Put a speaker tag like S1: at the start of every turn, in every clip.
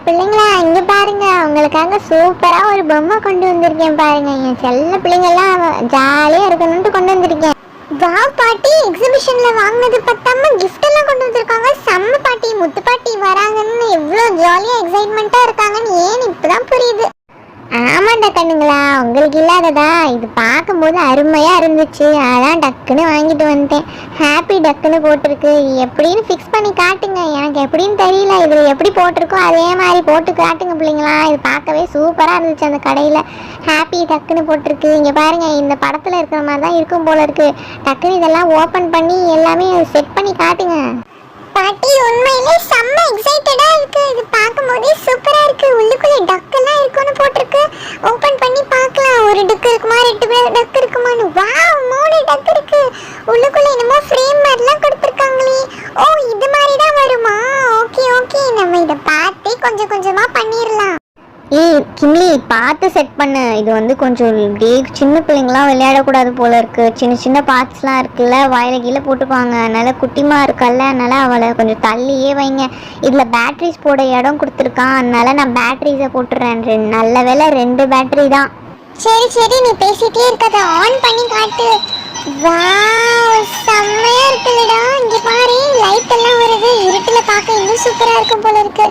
S1: பிள்ளைங்களா, இங்க பாருங்க, உங்களுக்காக சூப்பரா ஒரு பொம்மை கொண்டு வந்திருக்கேன் பாருங்க. என் செல்ல பிள்ளைங்கெல்லாம் ஜாலியா இருக்கணும்னு கொண்டு வந்திருக்கேன். வா பாட்டி, எக்ஸிபிஷன்ல வாங்கினது பத்தாம கிஃப்ட் எல்லாம் கொண்டு வந்திருக்காங்க. செம்ம பாட்டி, முத்து பாட்டி வராங்கன்னு எவ்வளவு ஜாலியா எக்ஸைட்மெண்டா இருக்காங்கன்னு ஏன் இப்பதான் புரியுது. ஆமாண்டா கண்ணுங்களா, உங்களுக்கு இல்லாததா? இது பார்க்கும்போது அருமையா இருந்துச்சு, அதான் டக்குன்னு வாங்கிட்டு வந்துட்டேன். ஹாப்பி டக்குன்னு போட்டிருக்கு. எப்படின்னு ஃபிக்ஸ் பண்ணி காட்டுங்க, எனக்கு எப்படின்னு தெரியல. இதில் எப்படி போட்டிருக்கோ அதே மாதிரி போட்டு காட்டுங்க பிள்ளைங்களா. இது பார்க்கவே சூப்பராக இருந்துச்சு. அந்த கடையில் ஹாப்பி டக்குன்னு போட்டிருக்கு. இங்கே பாருங்க, இந்த படத்தில் இருக்கிற மாதிரி தான் இருக்கும் போல இருக்கு. டக்குன்னு இதெல்லாம் ஓப்பன் பண்ணி எல்லாமே செட் பண்ணி காட்டுங்க. பாட்டி, உண்மையிலே செம்ம எக்ஸைட்டடா இருக்கு. இது பார்க்கும்போதே சூப்பரா இருக்கு. உள்ளுக்குள்ள டக் எல்லாம் இருக்குன்னு போட்டிருக்கு. ஓபன் பண்ணி பார்க்கலாம். ஒரு டக் இருக்குமா, 2 டக் இருக்குமான்னு. வாவ், 3 டக் இருக்கு. உள்ளுக்குள்ள என்னமோ ஃப்ரேம் மாதிரிலாம் கொடுத்துருக்காங்களே. ஓ, இது மாதிரி தான் வருமா? ஓகே ஓகே, நம்ம இதை பார்த்து கொஞ்சம் கொஞ்சமா பண்ணிடலாம். கிம்லி, பார்த்து செட் பண்ணு. இது வந்து கொஞ்சம் சின்ன பிள்ளைங்களாம் விளையாடக்கூடாது போல இருக்கு. சின்ன சின்ன பார்ட்ஸ்லாம் இருக்குல்ல, வாயில கீழே போட்டுப்பாங்க. அதனால குட்டிமா இருக்கல்ல, அதனால அவளை கொஞ்சம் தள்ளியே வைங்க. இதில் பேட்ரிஸ் போட இடம் கொடுத்துருக்கான், அதனால நான் பேட்ரிஸை போட்டுறேன். நல்ல வேலை 2 பேட்டரி தான். சரி சரி, நீ பேசிட்டே இருக்காத, ஆன் பண்ணி காட்டு. வாவ், செம்மையா இருக்குல்லடா. இங்க பாரு, லைட் எல்லாம் வருது. இருட்டுல பார்க்க இன்னும் சூப்பரா இருக்கும் போல இருக்கு.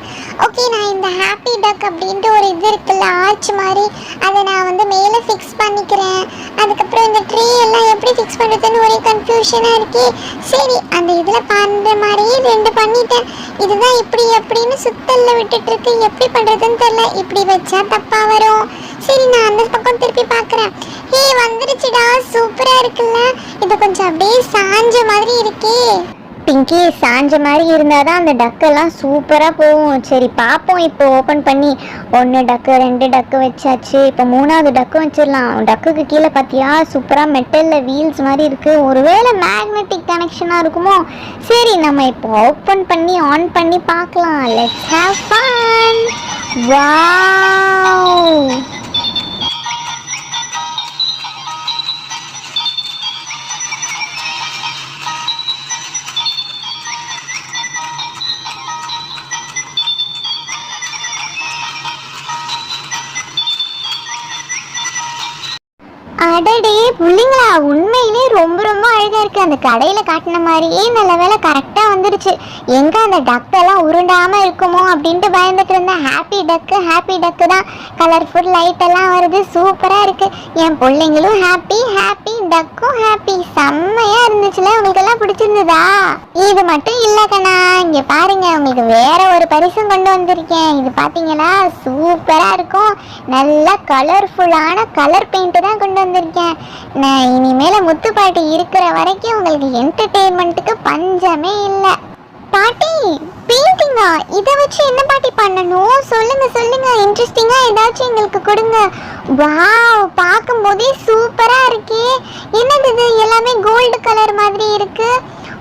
S1: ஓகே, நான் இந்த ஹாப்பி டக் அப்படின்ட்டு ஒரு இது இருக்குல்ல, ஆர்ச் மாதிரி, அதை நான் வந்து மேலே ஃபிக்ஸ் பண்ணிக்கிறேன். அதுக்கப்புறம் இந்த ட்ரீ எல்லாம் எப்படி ஃபிக்ஸ் பண்ணுறதுன்னு ஒரே கன்ஃபியூஷனாக இருக்கே. சரி, அந்த இதில் பண்ணுற மாதிரியே 2 பண்ணிட்டேன். இதுதான் இப்படி அப்படின்னு சுத்தல்ல விட்டுட்டு இருக்கு. எப்படி பண்ணுறதுன்னு தெரியல. இப்படி வச்சா தப்பாக வரும். சரி, நான் அந்த பக்கம் திருப்பி பார்க்குறேன். வந்துருச்சுடா, சூப்பராக இருக்குல்ல. இது கொஞ்சம் அப்படியே சாஞ்ச மாதிரி இருக்கே. பிங்கி, சாஞ்ச மாதிரி இருந்தால் தான் அந்த டக்கெல்லாம் சூப்பராக போகும். சரி பார்ப்போம். இப்போ ஓப்பன் பண்ணி 1 டக்கு 2 டக்கு வச்சாச்சு. இப்போ 3வது டக்கு வச்சிடலாம். டக்குக்கு கீழே பார்த்தியா, சூப்பராக மெட்டலில் வீல்ஸ் மாதிரி இருக்குது. ஒருவேளை மேக்னெட்டிக் கனெக்ஷனாக இருக்குமோ? சரி, நம்ம இப்போ ஓப்பன் பண்ணி ஆன் பண்ணி பார்க்கலாம். Let's have fun. வாவ், அடடே புள்ளிங்களா, உண்மையிலே ரொம்ப ரொம்ப அழகாக இருக்குது. அந்த கடையில் காட்டின மாதிரியே நல்ல வேலை கரெக்டாக வந்துடுச்சு. எங்கே அந்த டக்கெல்லாம் உருண்டாமல் இருக்குமோ அப்படின்ட்டு பயந்துட்டு இருந்தேன். ஹாப்பி டக்கு தான். கலர்ஃபுல் லைட் எல்லாம் வருது, சூப்பராக இருக்குது. என் பிள்ளைங்களும் ஹாப்பி, டக்கும் ஹாப்பி. செம்மையாக இருந்துச்சுல. உங்களுக்கெல்லாம் பிடிச்சிருந்ததா? இது மட்டும் இல்லை கண்ணா, இங்கே பாருங்க, உங்களுக்கு வேற ஒரு பரிசும் கொண்டு வந்திருக்கேன். இது பார்த்தீங்கன்னா சூப்பராக இருக்கும். நல்லா கலர்ஃபுல்லான கலர் பெயிண்ட் தான் கொண்டு வந்திருக்கேன். நான் இனிமேல முத்து பாட்டி இருக்கிற வரைக்கும் உங்களுக்கு என்டர்டெயின்மெண்ட்டுக்கு பஞ்சமே இல்லை. பாட்டி, பெயிண்டிங்கா? இதை வச்சு என்ன பாட்டி பண்ணணும்? சொல்லுங்க, இன்ட்ரெஸ்டிங்கா ஏதாச்சும் எங்களுக்கு கொடுங்க. வாவ், பார்க்கும்போதே சூப்பரா இருக்கே. என்னது இது, எல்லாமே கோல்டு கலர் மாதிரி இருக்கு.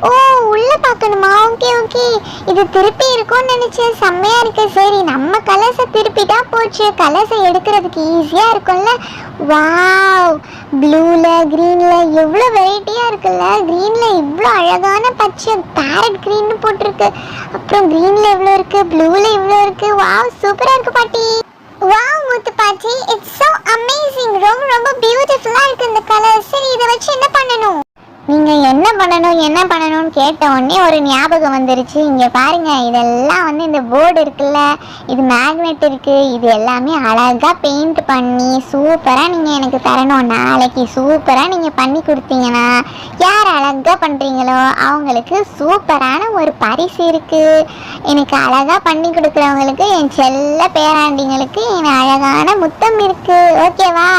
S1: ஓ, உள்ள பார்க்கணுமா? ஓகே, இது திருப்பி இருக்கும்னு நினைச்சேன். செம்மையா இருக்கு. சரி, நம்ம கலர்ஸை திருப்பிட்டா போச்சு. கலர்ஸை எடுக்கிறதுக்கு ஈஸியா இருக்கும்ல. வாவ், ப்ளூல கிரீன்ல எவ்வளோ வெரைட்டியா இருக்குல்ல. கிரீன்ல இவ்வளோ அழகான பச்சை பேரட் கிரீன்னு போட்டிருக்கு. அப்புறம் கிரீன்ல எவ்வளோ இருக்கு, ப்ளூல இவ்வளோ இருக்கு. வாவ், சூப்பரா இருக்கு பாட்டி. வாவ் முத்து பாட்டி, இட்ஸ் so amazing. ரொம்ப பியூட்டிஃபுல்லா இருக்கு இந்த கலர். சரி, இதை வச்சு என்ன பண்ணணும்? நீங்கள் என்ன பண்ணணும்னு கேட்ட உடனே ஒரு ஞாபகம் வந்துருச்சு. இங்கே பாருங்க, இதெல்லாம் வந்து இந்த போர்டு இருக்குல்ல, இது மேக்னெட் இருக்குது. இது எல்லாமே அழகாக பெயிண்ட் பண்ணி சூப்பராக நீங்கள் எனக்கு தரணும். நாளைக்கு சூப்பராக நீங்கள் பண்ணி கொடுத்தீங்கன்னா, யார் அழகாக பண்ணுறீங்களோ அவங்களுக்கு சூப்பரான ஒரு பரிசு இருக்குது. எனக்கு அழகாக பண்ணி கொடுக்குறவங்களுக்கு, என் செல்ல பேராண்டிங்களுக்கு என் அழகான முத்தம் இருக்குது. ஓகேவா?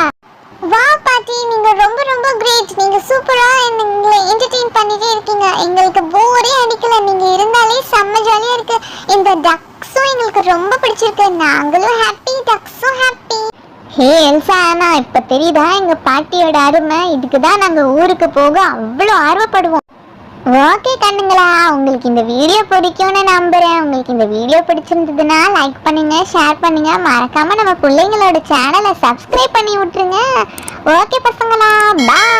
S1: வா பாட்டி, நீங்க ரொம்ப கிரேட். நீங்க சூப்பரா எங்களை என்டர்டெயின் பண்ணிட்டே இருக்கீங்க. எங்களுக்கு போரே அடிக்கல. நீங்க இருந்தாலே செம்ம ஜாலியா இருக்கு. இந்த டக்ஸும் எங்களுக்கு ரொம்ப பிடிச்சிருக்கு. நாங்களும் ஹாப்பி, டக்ஸும் ஹாப்பி. ஹே எல்சா, நான் இப்ப தெரியுதா எங்க பாட்டியோட அருமை? இதுக்கு தான் நாங்க ஊருக்கு போக அவ்வளோ ஆர்வப்படுவோம். ஓகே கண்ணுங்களா, உங்களுக்கு இந்த வீடியோ பிடிக்கும்னு நம்புறேன். உங்களுக்கு இந்த வீடியோ பிடிச்சிருந்ததுன்னா லைக் பண்ணுங்க, ஷேர் பண்ணுங்க, மறக்காம நம்ம பிள்ளைங்களோட சேனலை சப்ஸ்கிரைப் பண்ணி விட்டுருங்க. ஓகே பசங்களா, பாய்.